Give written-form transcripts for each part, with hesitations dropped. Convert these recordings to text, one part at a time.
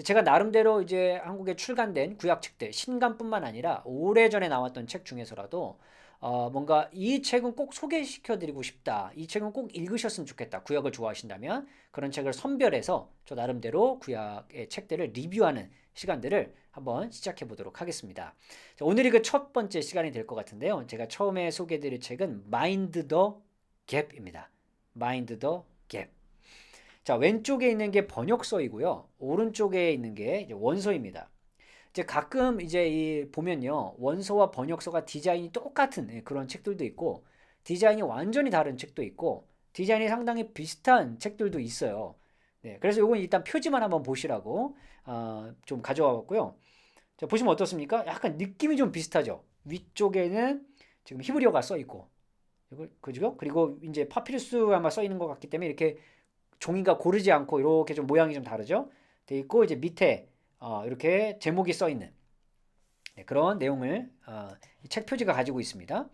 제가 나름대로 이제 한국에 출간된 구약책들, 신간뿐만 아니라 오래전에 나왔던 책 중에서라도 뭔가 이 책은 꼭 소개시켜드리고 싶다. 이 책은 꼭 읽으셨으면 좋겠다. 구약을 좋아하신다면 그런 책을 선별해서 저 나름대로 구약의 책들을 리뷰하는 시간들을 한번 시작해 보도록 하겠습니다. 자, 오늘이 그 첫 번째 시간이 될 것 같은데요. 제가 처음에 소개해드릴 책은 Mind the Gap입니다. Mind the Gap. 자, 왼쪽에 있는 게 번역서이고요. 오른쪽에 있는 게 이제 원서입니다. 이제 가끔 이제 이 보면요. 원서와 번역서가 디자인이 똑같은 그런 책들도 있고 디자인이 완전히 다른 책도 있고 디자인이 상당히 비슷한 책들도 있어요. 네, 그래서 요건 일단 표지만 한번 보시라고 좀 가져와 봤고요. 자, 보시면 어떻습니까? 약간 느낌이 좀 비슷하죠. 위쪽에는 지금 히브리어가 써 있고 그죠? 그리고 이제 파피루스 아마 써 있는 것 같기 때문에 이렇게 종이가 고르지 않고 이렇게 좀 모양이 좀 다르죠? 돼 있고 이제 밑에 이렇게 제목이 써 있는 네, 그런 내용을 책 표지가 가지고 있습니다.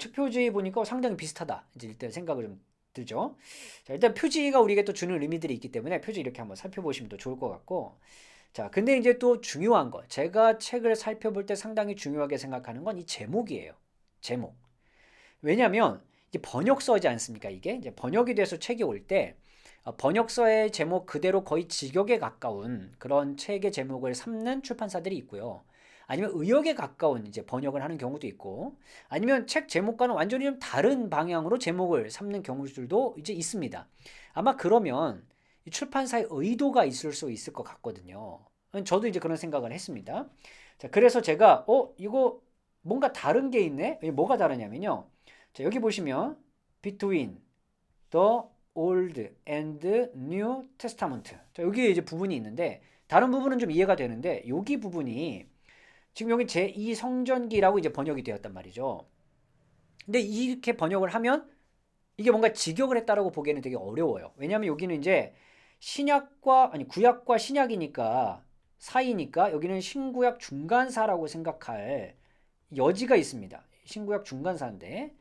책 표지 보니까 상당히 비슷하다. 이제 일단 생각을 좀 들죠. 자, 일단 표지가 우리에게 또 주는 의미들이 있기 때문에 표지 이렇게 한번 살펴보시면 더 좋을 것 같고. 자, 근데 이제 또 중요한 거. 제가 책을 살펴볼 때 상당히 중요하게 생각하는 건 이 제목이에요. 제목. 왜냐면 이게 번역서지 않습니까? 이게 이제 번역이 돼서 책이 올 때 번역서의 제목 그대로 거의 직역에 가까운 그런 책의 제목을 삼는 출판사들이 있고요. 아니면 의역에 가까운 이제 번역을 하는 경우도 있고, 아니면 책 제목과는 완전히 좀 다른 방향으로 제목을 삼는 경우들도 이제 있습니다. 아마 그러면 이 출판사의 의도가 있을 수 있을 것 같거든요. 저도 이제 그런 생각을 했습니다. 자, 그래서 제가 이거 뭔가 다른 게 있네? 이게 뭐가 다르냐면요. 자, 여기 보시면 between the Old and New Testament. 자, 여기에 이제 부분이 있는데 다른 부분은 좀 이해가 되는데 여기 부분이 지금 여기 제2 성전기라고 이제 번역이 되었단 말이죠. 근데 이렇게 번역을 하면 이게 뭔가 직역을 했다라고 보기에는 되게 어려워요. 왜냐하면 여기는 이제 신약과 아니 구약과 신약이니까 사이니까 여기는 신구약 중간사라고 생각할 여지가 있습니다. 신구약 중간사인데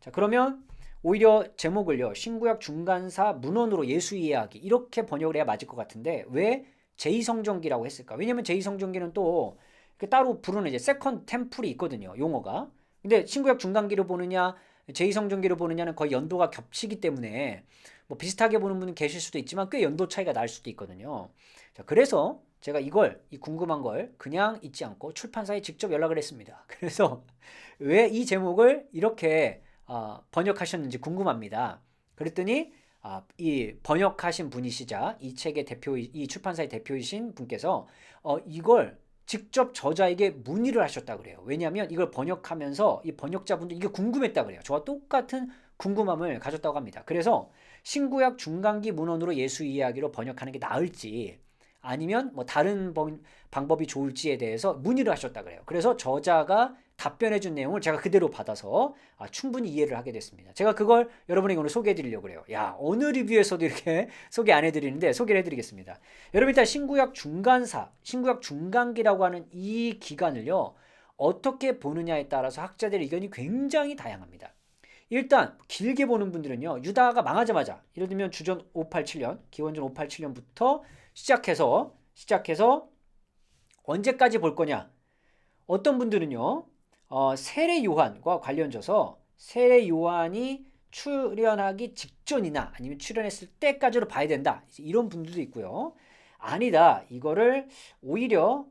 자, 그러면 오히려 제목을요. 신구약 중간사 문헌으로 예수 이해하기 이렇게 번역을 해야 맞을 것 같은데 왜 제2성전기라고 했을까? 왜냐면 제2성전기는 또 따로 부르는 이제 세컨 템플이 있거든요. 용어가. 근데 신구약 중간기로 보느냐 제2성전기로 보느냐는 거의 연도가 겹치기 때문에 뭐 비슷하게 보는 분은 계실 수도 있지만 꽤 연도 차이가 날 수도 있거든요. 자, 그래서 제가 이 궁금한 걸 그냥 잊지 않고 출판사에 직접 연락을 했습니다. 그래서 왜 이 제목을 이렇게 번역하셨는지 궁금합니다. 그랬더니 이 번역하신 분이시자 이 책의 이 출판사의 대표이신 분께서 이걸 직접 저자에게 문의를 하셨다 그래요. 왜냐하면 이걸 번역하면서 이 번역자분도 이게 궁금했다 그래요. 저와 똑같은 궁금함을 가졌다고 합니다. 그래서 신구약 중간기 문헌으로 예수 이야기로 번역하는 게 나을지 아니면 뭐 다른 방법이 좋을지에 대해서 문의를 하셨다 그래요. 그래서 저자가 답변해준 내용을 제가 그대로 받아서 충분히 이해를 하게 됐습니다. 제가 그걸 여러분에게 오늘 소개해드리려고 그래요. 야, 어느 리뷰에서도 이렇게 소개 안 해드리는데 소개를 해드리겠습니다. 여러분 일단 신구약 중간사, 신구약 중간기라고 하는 이 기간을요. 어떻게 보느냐에 따라서 학자들의 의견이 굉장히 다양합니다. 일단 길게 보는 분들은요. 유다가 망하자마자 예를 들면 주전 587년, 기원전 587년부터 시작해서 언제까지 볼 거냐? 어떤 분들은요. 세례 요한과 관련져서 세례 요한이 출현하기 직전이나 아니면 출현했을 때까지로 봐야 된다. 이런 분들도 있고요. 아니다. 이거를 오히려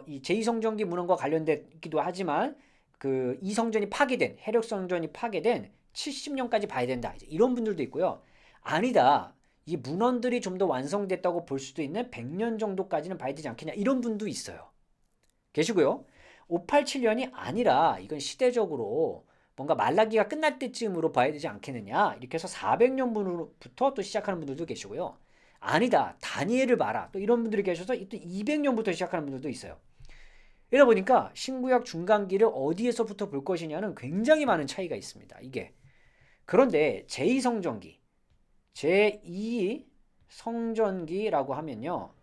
이 제2성전기 문헌과 관련되기도 하지만 그 이성전이 파괴된 해력성전이 파괴된 70년까지 봐야 된다. 이런 분들도 있고요. 아니다. 이 문헌들이 좀 더 완성됐다고 볼 수도 있는 100년 정도까지는 봐야 되지 않겠냐. 이런 분도 있어요. 계시고요. 587년이 아니라 이건 시대적으로 뭔가 말라기가 끝날 때쯤으로 봐야 되지 않겠느냐. 이렇게 해서 400년부터 또 시작하는 분들도 계시고요. 아니다. 다니엘을 봐라. 또 이런 분들이 계셔서 또 200년부터 시작하는 분들도 있어요. 이러다 보니까 신구약 중간기를 어디에서부터 볼 것이냐는 굉장히 많은 차이가 있습니다. 이게. 그런데 제2성전기, 제2성전기라고 하면요.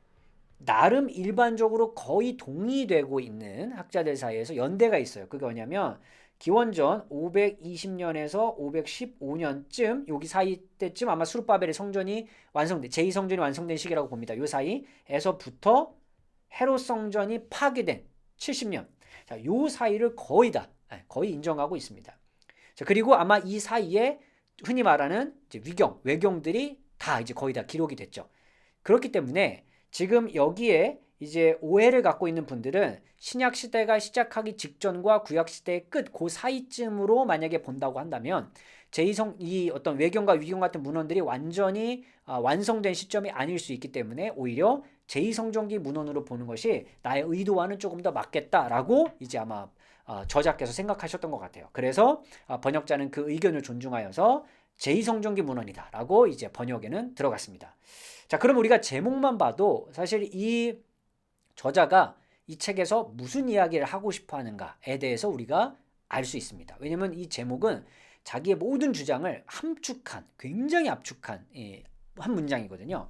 나름 일반적으로 거의 동의되고 있는 학자들 사이에서 연대가 있어요. 그게 뭐냐면 기원전 520년에서 515년쯤 여기 사이 때쯤 아마 수르바벨의 성전이 완성된 제2성전이 완성된 시기라고 봅니다. 이 사이에서부터 헤롯 성전이 파괴된 70년. 자, 요 사이를 거의 거의 인정하고 있습니다. 자, 그리고 아마 이 사이에 흔히 말하는 이제 외경들이 다 이제 거의 다 기록이 됐죠. 그렇기 때문에 지금 여기에 이제 오해를 갖고 있는 분들은 신약 시대가 시작하기 직전과 구약 시대의 끝, 그 사이쯤으로 만약에 본다고 한다면 이 어떤 외경과 위경 같은 문헌들이 완전히 완성된 시점이 아닐 수 있기 때문에 오히려 제2성전기 문헌으로 보는 것이 나의 의도와는 조금 더 맞겠다라고 이제 아마 저자께서 생각하셨던 것 같아요. 그래서 번역자는 그 의견을 존중하여서 제2성전기 문헌이다라고 이제 번역에는 들어갔습니다. 자, 그럼 우리가 제목만 봐도 사실 이 저자가 이 책에서 무슨 이야기를 하고 싶어 하는가에 대해서 우리가 알 수 있습니다. 왜냐면 이 제목은 자기의 모든 주장을 굉장히 압축한 한 문장이거든요.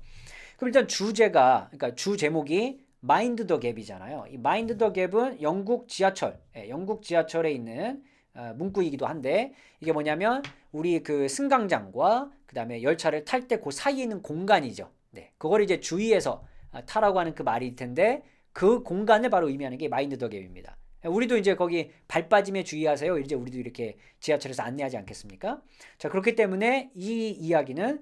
그럼 일단 그러니까 주 제목이 마인드 더 갭이잖아요. 이 마인드 더 갭은 영국 지하철에 있는 문구이기도 한데 이게 뭐냐면 우리 그 승강장과 그 다음에 열차를 탈 때 그 사이에 있는 공간이죠. 네, 그걸 이제 주의해서 타라고 하는 그 말일 텐데 그 공간을 바로 의미하는 게 마인드 더 갭입니다. 우리도 이제 거기 발 빠짐에 주의하세요. 이제 우리도 이렇게 지하철에서 안내하지 않겠습니까? 자, 그렇기 때문에 이 이야기는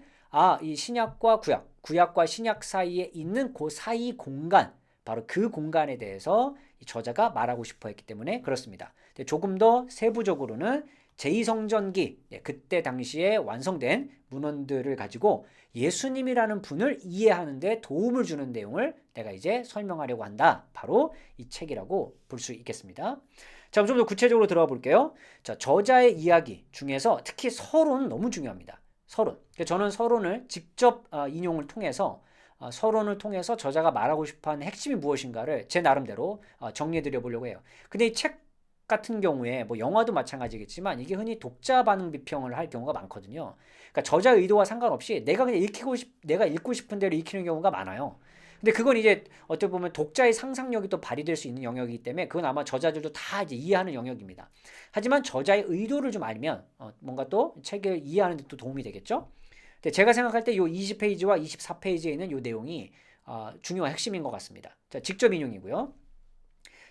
이 신약과 구약과 신약 사이에 있는 그 사이 공간, 바로 그 공간에 대해서 이 저자가 말하고 싶어 했기 때문에 그렇습니다. 조금 더 세부적으로는 제2성전기, 그때 당시에 완성된 문헌들을 가지고 예수님이라는 분을 이해하는 데 도움을 주는 내용을 내가 이제 설명하려고 한다. 바로 이 책이라고 볼 수 있겠습니다. 자, 좀 더 구체적으로 들어가 볼게요. 자, 저자의 이야기 중에서 특히 서론은 너무 중요합니다. 서론. 저는 서론을 직접 인용을 통해서 서론을 통해서 저자가 말하고 싶어하는 핵심이 무엇인가를 제 나름대로 정리해드려 보려고 해요. 근데 이 책 같은 경우에 뭐 영화도 마찬가지겠지만 이게 흔히 독자 반응 비평을 할 경우가 많거든요. 그러니까 저자의 의도와 상관없이 내가 그냥 내가 읽고 싶은 대로 읽히는 경우가 많아요. 근데 그건 이제 어떻게 보면 독자의 상상력이 또 발휘될 수 있는 영역이기 때문에 그건 아마 저자들도 다 이제 이해하는 영역입니다. 하지만 저자의 의도를 좀 알면 뭔가 또 책을 이해하는 데 또 도움이 되겠죠. 근데 제가 생각할 때 요 20페이지와 24페이지에 있는 요 내용이 중요한 핵심인 것 같습니다. 자, 직접 인용이고요.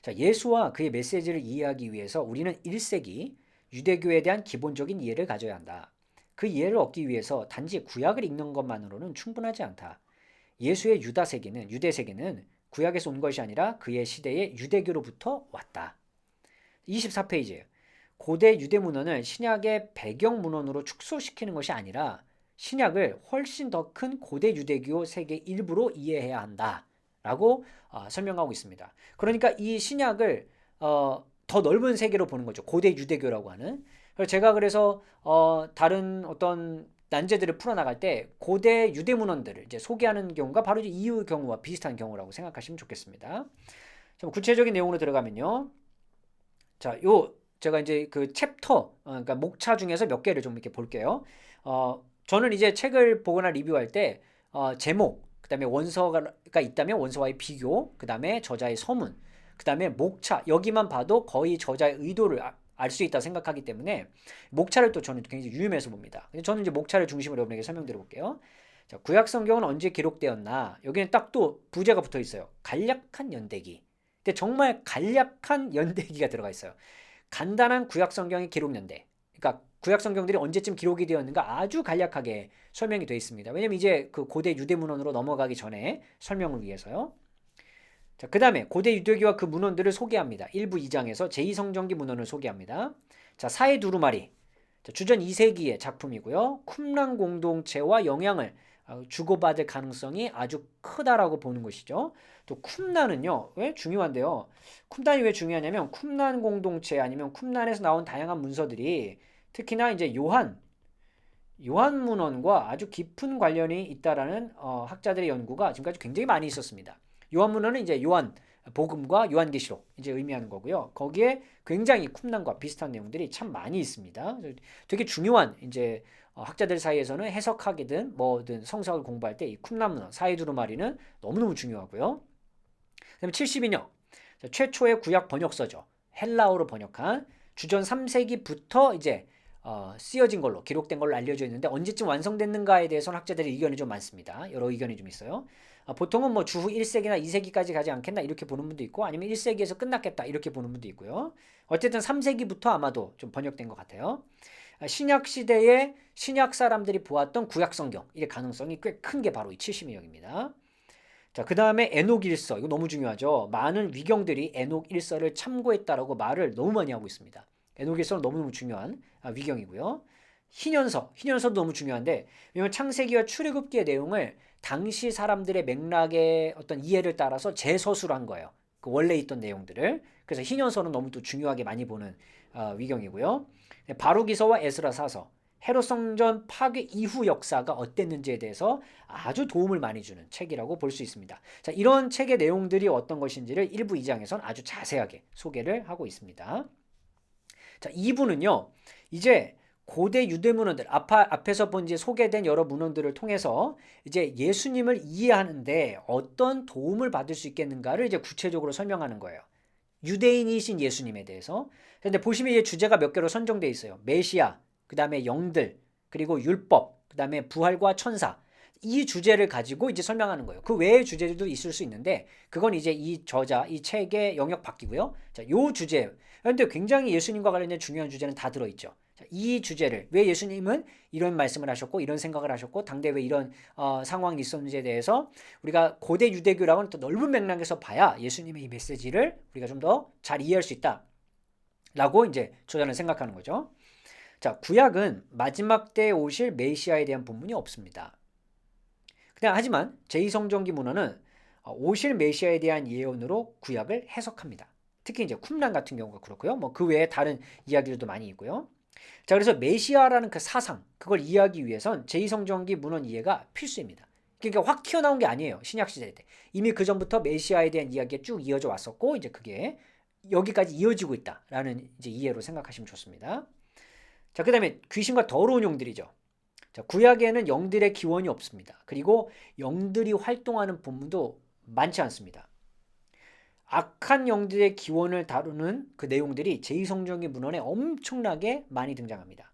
자, 예수와 그의 메시지를 이해하기 위해서 우리는 1세기 유대교에 대한 기본적인 이해를 가져야 한다. 그 이해를 얻기 위해서 단지 구약을 읽는 것만으로는 충분하지 않다. 예수의 유대 세계는 구약에서 온 것이 아니라 그의 시대의 유대교로부터 왔다. 24페이지예요. 고대 유대 문헌을 신약의 배경 문헌으로 축소시키는 것이 아니라 신약을 훨씬 더 큰 고대 유대교 세계 일부로 이해해야 한다. 라고 설명하고 있습니다. 그러니까 이 신약을 더 넓은 세계로 보는 거죠. 고대 유대교라고 하는. 그래서 다른 어떤 난제들을 풀어나갈 때 고대 유대 문헌들을 이제 소개하는 경우가 바로 이유 경우와 비슷한 경우라고 생각하시면 좋겠습니다. 좀 구체적인 내용으로 들어가면요. 자, 제가 이제 그 챕터, 그러니까 목차 중에서 몇 개를 좀 이렇게 볼게요. 저는 이제 책을 보거나 리뷰할 때 제목, 그 다음에 원서가 있다면 원서와의 비교, 그 다음에 저자의 서문, 그 다음에 목차, 여기만 봐도 거의 저자의 의도를 알 수 있다 생각하기 때문에 목차를 또 저는 굉장히 유념해서 봅니다. 저는 이제 목차를 중심으로 여러분에게 설명드려 볼게요. 자, 구약 성경은 언제 기록되었나? 여기는 딱 또 부제가 붙어 있어요. 간략한 연대기. 근데 정말 간략한 연대기가 들어가 있어요. 간단한 구약 성경의 기록 연대. 그러니까 구약 성경들이 언제쯤 기록이 되었는가 아주 간략하게 설명이 되어 있습니다. 왜냐면 이제 그 고대 유대 문헌으로 넘어가기 전에 설명을 위해서요. 자, 그 다음에 고대 유대교와 그 문헌들을 소개합니다. 1부 2장에서 제2성전기 문헌을 소개합니다. 자, 사해 두루마리. 자, 주전 2세기의 작품이고요. 쿰란 공동체와 영향을 주고받을 가능성이 아주 크다라고 보는 것이죠. 또 쿰란은요, 왜 중요한데요? 쿰란이 왜 중요하냐면 쿰란 공동체 아니면 쿰란에서 나온 다양한 문서들이 특히나 이제 요한 문헌과 아주 깊은 관련이 있다라는 학자들의 연구가 지금까지 굉장히 많이 있었습니다. 요한 문헌은 이제 요한 복음과 요한계시록 이제 의미하는 거고요. 거기에 굉장히 쿰란과 비슷한 내용들이 참 많이 있습니다. 되게 중요한 이제 학자들 사이에서는 해석하기든 뭐든 성서학을 공부할 때 이 쿰란 문헌 사이두루마리는 너무너무 중요하고요. 그다음에 72년 최초의 구약 번역서죠. 헬라어로 번역한 주전 3세기부터 이제 쓰여진 걸로 기록된 걸로 알려져 있는데 언제쯤 완성됐는가에 대해서는 학자들의 의견이 좀 많습니다. 여러 의견이 좀 있어요. 보통은 뭐 주후 1세기나 2세기까지 가지 않겠나 이렇게 보는 분도 있고 아니면 1세기에서 끝났겠다 이렇게 보는 분도 있고요. 어쨌든 3세기부터 아마도 좀 번역된 것 같아요. 신약 시대에 신약 사람들이 보았던 구약 성경 의 가능성이 꽤 큰 게 바로 이 70인역입니다. 자, 그 다음에 에녹 일서 이거 너무 중요하죠. 많은 위경들이 에녹 일서를 참고했다라고 말을 너무 많이 하고 있습니다. 에녹 일서는 너무너무 중요한 위경이고요. 희년서도 너무 중요한데 왜냐면 창세기와 출애굽기의 내용을 당시 사람들의 맥락의 어떤 이해를 따라서 재서술을 한 거예요. 그 원래 있던 내용들을. 그래서 희년서는 너무 또 중요하게 많이 보는 위경이고요. 바루기서와 에스라사서 헤롯 성전 파괴 이후 역사가 어땠는지에 대해서 아주 도움을 많이 주는 책이라고 볼 수 있습니다. 자, 이런 책의 내용들이 어떤 것인지를 1부 2장에서는 아주 자세하게 소개를 하고 있습니다. 자, 2부는요. 이제 고대 유대 문헌들 앞에서 본 이제 소개된 여러 문헌들을 통해서 이제 예수님을 이해하는데 어떤 도움을 받을 수 있겠는가를 이제 구체적으로 설명하는 거예요. 유대인이신 예수님에 대해서. 그런데 보시면 이 주제가 몇 개로 선정되어 있어요. 메시아, 그 다음에 영들, 그리고 율법, 그 다음에 부활과 천사. 이 주제를 가지고 이제 설명하는 거예요. 그 외의 주제들도 있을 수 있는데 그건 이제 이 저자, 이 책의 영역 바뀌고요. 자, 요 주제. 그런데 굉장히 예수님과 관련된 중요한 주제는 다 들어있죠. 자, 이 주제를 왜 예수님은 이런 말씀을 하셨고 이런 생각을 하셨고 당대 왜 이런 상황이 있었는지에 대해서 우리가 고대 유대교랑은 또 넓은 맥락에서 봐야 예수님의 이 메시지를 우리가 좀 더 잘 이해할 수 있다. 라고 이제 저자는 생각하는 거죠. 자, 구약은 마지막 때에 오실 메시아에 대한 본문이 없습니다. 그냥 하지만 제2성경기 문헌은 오실 메시아에 대한 예언으로 구약을 해석합니다. 특히 이제 쿰란 같은 경우가 그렇고요. 뭐 그 외에 다른 이야기들도 많이 있고요. 자, 그래서 메시아라는 그 사상, 그걸 이해하기 위해선 제2성경기 문헌 이해가 필수입니다. 그러니까 확 튀어나온 게 아니에요. 신약 시대 때. 이미 그 전부터 메시아에 대한 이야기가 쭉 이어져 왔었고 이제 그게 여기까지 이어지고 있다라는 이제 이해로 생각하시면 좋습니다. 자, 그다음에 귀신과 더러운 영들이죠. 자, 구약에는 영들의 기원이 없습니다. 그리고 영들이 활동하는 본문도 많지 않습니다. 악한 영들의 기원을 다루는 그 내용들이 제2성경기 문헌에 엄청나게 많이 등장합니다.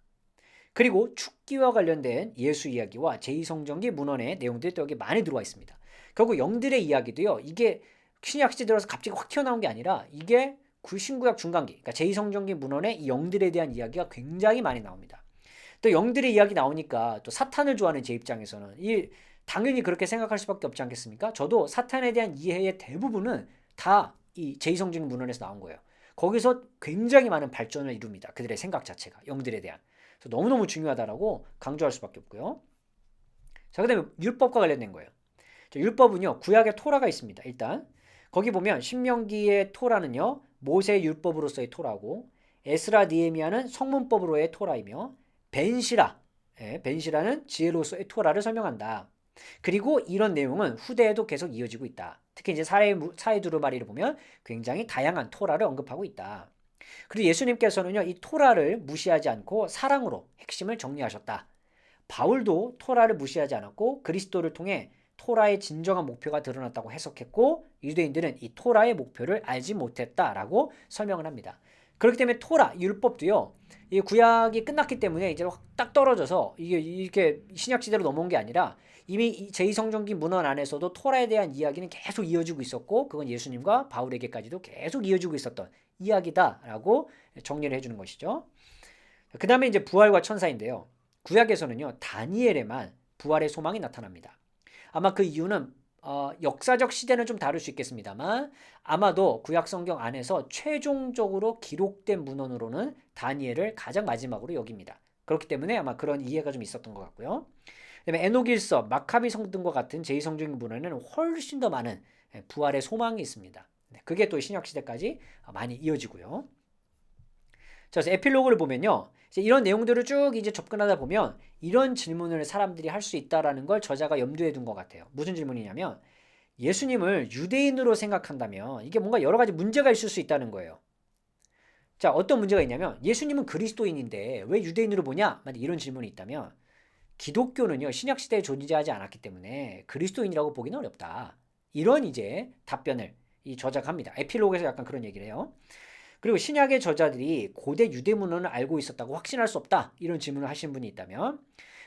그리고 축기와 관련된 예수 이야기와 제2성경기 문헌의 내용들이 또 여기 많이 들어와 있습니다. 결국 영들의 이야기도요. 이게 신약시대 들어서 갑자기 확 튀어나온 게 아니라 이게 신구약 중간기, 그러니까 제2성경기 문헌에 이 영들에 대한 이야기가 굉장히 많이 나옵니다. 또 영들의 이야기 나오니까 또 사탄을 좋아하는 제 입장에서는 당연히 그렇게 생각할 수밖에 없지 않겠습니까? 저도 사탄에 대한 이해의 대부분은 다 이 제2성경 문헌에서 나온 거예요. 거기서 굉장히 많은 발전을 이룹니다. 그들의 생각 자체가 영들에 대한. 그래서 너무너무 중요하다라고 강조할 수밖에 없고요. 자, 그다음에 율법과 관련된 거예요. 자, 율법은요. 구약에 토라가 있습니다. 일단 거기 보면 신명기의 토라는요. 모세 율법으로서의 토라고 에스라 니에미아는 성문법으로의 토라이며 벤시라는 지혜로서의 토라를 설명한다. 그리고 이런 내용은 후대에도 계속 이어지고 있다. 특히 이제 사회 두루마리를 보면 굉장히 다양한 토라를 언급하고 있다. 그리고 예수님께서는요, 이 토라를 무시하지 않고 사랑으로 핵심을 정리하셨다. 바울도 토라를 무시하지 않았고 그리스도를 통해 토라의 진정한 목표가 드러났다고 해석했고 유대인들은 이 토라의 목표를 알지 못했다라고 설명을 합니다. 그렇기 때문에 토라, 율법도요. 이 구약이 끝났기 때문에 이제 딱 떨어져서 이게 이렇게 신약 시대로 넘어온 게 아니라 이미 제2성경기 문헌 안에서도 토라에 대한 이야기는 계속 이어지고 있었고 그건 예수님과 바울에게까지도 계속 이어지고 있었던 이야기다라고 정리를 해주는 것이죠. 그 다음에 이제 부활과 천사인데요. 구약에서는요. 다니엘에만 부활의 소망이 나타납니다. 아마 그 이유는 역사적 시대는 좀 다를 수 있겠습니다만 아마도 구약 성경 안에서 최종적으로 기록된 문헌으로는 다니엘을 가장 마지막으로 여깁니다. 그렇기 때문에 아마 그런 이해가 좀 있었던 것 같고요. 그다음에 에녹일서, 마카비 성등과 같은 제2성경 문헌에는 훨씬 더 많은 부활의 소망이 있습니다. 그게 또 신약 시대까지 많이 이어지고요. 자, 그래서 에필로그를 보면요. 이제 이런 내용들을 쭉 이제 접근하다 보면 이런 질문을 사람들이 할 수 있다라는 걸 저자가 염두에 둔 것 같아요. 무슨 질문이냐면 예수님을 유대인으로 생각한다면 이게 뭔가 여러 가지 문제가 있을 수 있다는 거예요. 자, 어떤 문제가 있냐면 예수님은 그리스도인인데 왜 유대인으로 보냐? 만약 이런 질문이 있다면 기독교는요. 신약 시대에 존재하지 않았기 때문에 그리스도인이라고 보기는 어렵다. 이런 이제 답변을 이 저자가 합니다. 에필로그에서 약간 그런 얘기를 해요. 그리고 신약의 저자들이 고대 유대 문헌을 알고 있었다고 확신할 수 없다. 이런 질문을 하신 분이 있다면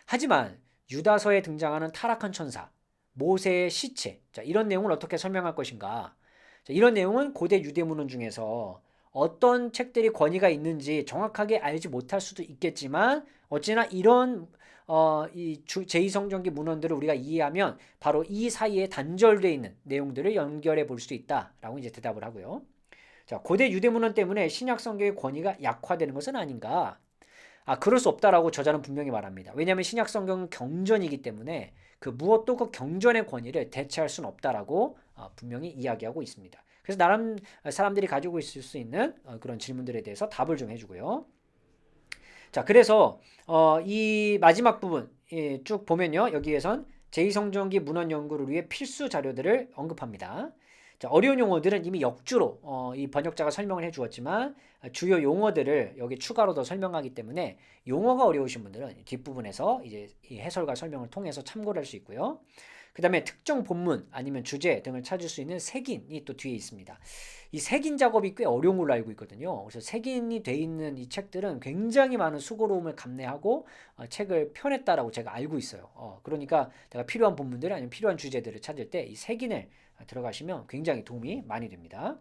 하지만 유다서에 등장하는 타락한 천사, 모세의 시체. 자, 이런 내용을 어떻게 설명할 것인가? 자, 이런 내용은 고대 유대 문헌 중에서 어떤 책들이 권위가 있는지 정확하게 알지 못할 수도 있겠지만 어찌나 이런 이 제2성경기 문헌들을 우리가 이해하면 바로 이 사이에 단절되어 있는 내용들을 연결해 볼 수 있다라고 이제 대답을 하고요. 자, 고대 유대 문헌 때문에 신약 성경의 권위가 약화되는 것은 아닌가? 그럴 수 없다라고 저자는 분명히 말합니다. 왜냐하면 신약 성경은 경전이기 때문에 그 무엇도 그 경전의 권위를 대체할 수는 없다라고 분명히 이야기하고 있습니다. 그래서 나름 사람들이 가지고 있을 수 있는 그런 질문들에 대해서 답을 좀 해주고요. 자, 그래서 이 마지막 부분 쭉 보면요. 여기에선 제2성경기 문헌 연구를 위해 필수 자료들을 언급합니다. 자, 어려운 용어들은 이미 역주로 이 번역자가 설명을 해주었지만 주요 용어들을 여기 추가로 더 설명하기 때문에 용어가 어려우신 분들은 뒷부분에서 이제 이 해설과 설명을 통해서 참고를 할 수 있고요. 그 다음에 특정 본문 아니면 주제 등을 찾을 수 있는 색인이 또 뒤에 있습니다. 이 색인 작업이 꽤 어려운 걸로 알고 있거든요. 그래서 색인이 돼 있는 이 책들은 굉장히 많은 수고로움을 감내하고 책을 펴냈다라고 제가 알고 있어요. 그러니까 내가 필요한 본문들 아니면 필요한 주제들을 찾을 때 이 색인을 들어가시면 굉장히 도움이 많이 됩니다.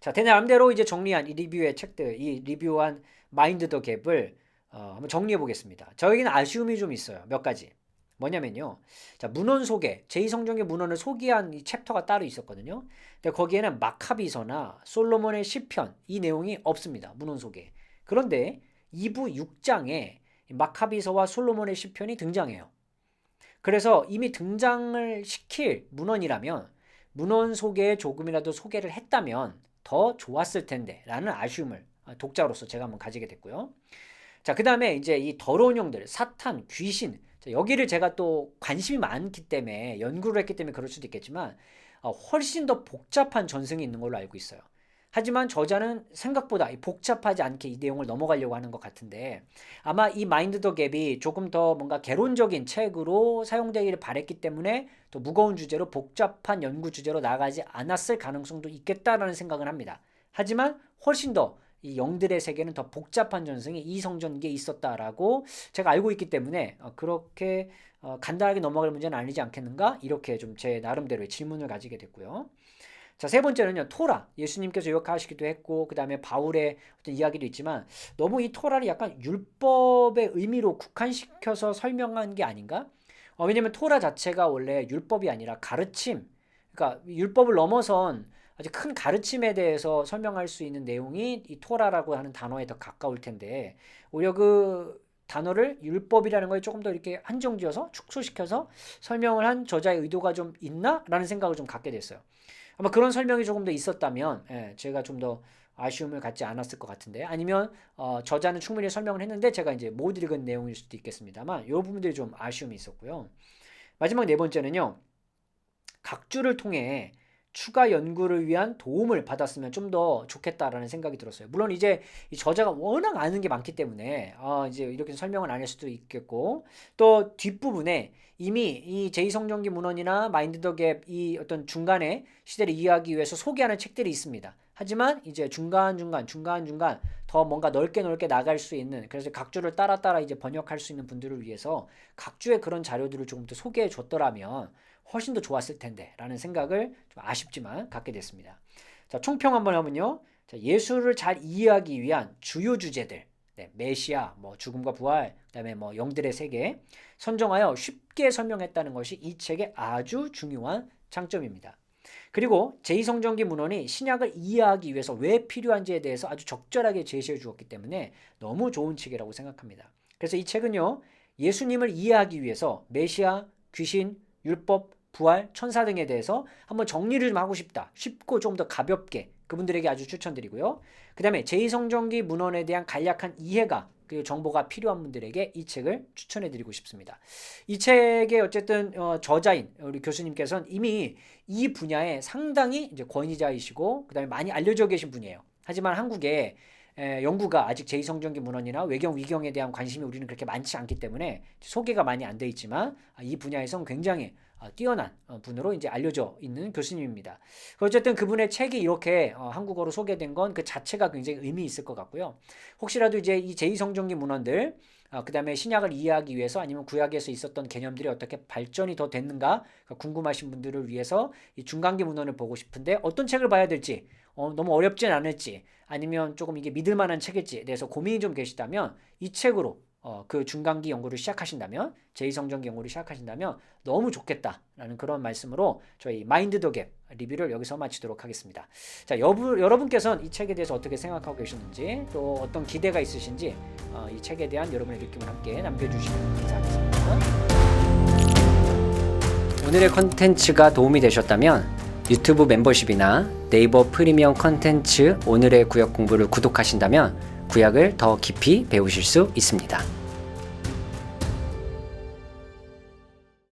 자, 제 나름대로 이제 정리한 이 리뷰의 책들, 이 리뷰한 마인드 더 갭을 한번 정리해 보겠습니다. 저에게는 아쉬움이 좀 있어요. 몇 가지. 뭐냐면요. 자, 문헌 소개, 제2성경의 문헌을 소개한 이 챕터가 따로 있었거든요. 근데 거기에는 마카비서나 솔로몬의 시편 이 내용이 없습니다. 문헌 소개. 그런데 2부 6장에 마카비서와 솔로몬의 시편이 등장해요. 그래서 이미 등장을 시킬 문헌이라면 문헌 소개에 조금이라도 소개를 했다면 더 좋았을 텐데 라는 아쉬움을 독자로서 제가 한번 가지게 됐고요. 자, 그 다음에 이제 이 더러운 영들, 사탄, 귀신, 여기를 제가 또 관심이 많기 때문에 연구를 했기 때문에 그럴 수도 있겠지만 훨씬 더 복잡한 전승이 있는 걸로 알고 있어요. 하지만 저자는 생각보다 복잡하지 않게 이 내용을 넘어가려고 하는 것 같은데 아마 이 마인드 더 갭이 조금 더 뭔가 개론적인 책으로 사용되기를 바랬기 때문에 또 무거운 주제로 복잡한 연구 주제로 나가지 않았을 가능성도 있겠다라는 생각을 합니다. 하지만 훨씬 더 이 영들의 세계는 더 복잡한 전승이 이 성전기에 있었다라고 제가 알고 있기 때문에 그렇게 간단하게 넘어갈 문제는 아니지 않겠는가? 이렇게 좀 제 나름대로의 질문을 가지게 됐고요. 자, 세 번째는요. 토라. 예수님께서 요약하시기도 했고 그 다음에 바울의 어떤 이야기도 있지만 너무 이 토라를 약간 율법의 의미로 국한시켜서 설명한 게 아닌가? 왜냐면 토라 자체가 원래 율법이 아니라 가르침, 그러니까 율법을 넘어선 아주 큰 가르침에 대해서 설명할 수 있는 내용이 이 토라라고 하는 단어에 더 가까울 텐데 오히려 그 단어를 율법이라는 거에 조금 더 이렇게 한정지어서 축소시켜서 설명을 한 저자의 의도가 좀 있나? 라는 생각을 좀 갖게 됐어요. 아마 그런 설명이 조금 더 있었다면 제가 좀 더 아쉬움을 갖지 않았을 것 같은데 아니면 저자는 충분히 설명을 했는데 제가 이제 못 읽은 내용일 수도 있겠습니다만 이 부분들이 좀 아쉬움이 있었고요. 마지막 네 번째는요. 각주를 통해 추가 연구를 위한 도움을 받았으면 좀 더 좋겠다라는 생각이 들었어요. 물론 이제 이 저자가 워낙 아는 게 많기 때문에 이제 이렇게 설명을 안 할 수도 있겠고 또 뒷부분에 이미 이 제2성경기 문헌이나 마인드 더 갭 이 어떤 중간에 시대를 이해하기 위해서 소개하는 책들이 있습니다. 하지만 이제 중간중간 더 뭔가 넓게 나갈 수 있는 그래서 각주를 따라 이제 번역할 수 있는 분들을 위해서 각주의 그런 자료들을 조금 더 소개해 줬더라면 훨씬 더 좋았을 텐데 라는 생각을 좀 아쉽지만 갖게 됐습니다. 자, 총평 한번 하면요. 자, 예수를 잘 이해하기 위한 주요 주제들 메시아, 뭐 죽음과 부활, 그다음에 뭐 영들의 세계 선정하여 쉽게 설명했다는 것이 이 책의 아주 중요한 장점입니다. 그리고 제2성경기 문헌이 신약을 이해하기 위해서 왜 필요한지에 대해서 아주 적절하게 제시해 주었기 때문에 너무 좋은 책이라고 생각합니다. 그래서 이 책은요. 예수님을 이해하기 위해서 메시아, 귀신, 율법, 부활, 천사 등에 대해서 한번 정리를 좀 하고 싶다. 쉽고 좀 더 가볍게 그분들에게 아주 추천드리고요. 그 다음에 제2성경기 문헌에 대한 간략한 이해가 그리고 정보가 필요한 분들에게 이 책을 추천해드리고 싶습니다. 이 책의 어쨌든 저자인 우리 교수님께서는 이미 이 분야에 상당히 이제 권위자이시고 그 다음에 많이 알려져 계신 분이에요. 하지만 한국에 연구가 아직 제2성경기 문헌이나 외경, 위경에 대한 관심이 우리는 그렇게 많지 않기 때문에 소개가 많이 안 돼 있지만 이 분야에서는 굉장히 뛰어난 분으로 이제 알려져 있는 교수님입니다. 어쨌든 그분의 책이 이렇게 한국어로 소개된 건 그 자체가 굉장히 의미 있을 것 같고요. 혹시라도 이제 이 제2성경기 문헌들 그다음에 신약을 이해하기 위해서 아니면 구약에서 있었던 개념들이 어떻게 발전이 더 됐는가 궁금하신 분들을 위해서 이 중간기 문헌을 보고 싶은데 어떤 책을 봐야 될지 너무 어렵진 않을지 아니면 조금 이게 믿을 만한 책일지에 대해서 고민이 좀 계시다면 이 책으로 그 중간기 연구를 시작하신다면 제2성전기 연구를 시작하신다면 너무 좋겠다라는 그런 말씀으로 저희 마인드 더 갭 리뷰를 여기서 마치도록 하겠습니다. 자, 여러분께서는 이 책에 대해서 어떻게 생각하고 계셨는지 또 어떤 기대가 있으신지 이 책에 대한 여러분의 느낌을 함께 남겨주시면 감사하겠습니다. 오늘의 컨텐츠가 도움이 되셨다면 유튜브 멤버십이나 네이버 프리미엄 컨텐츠 오늘의 구약 공부를 구독하신다면 구약을 더 깊이 배우실 수 있습니다.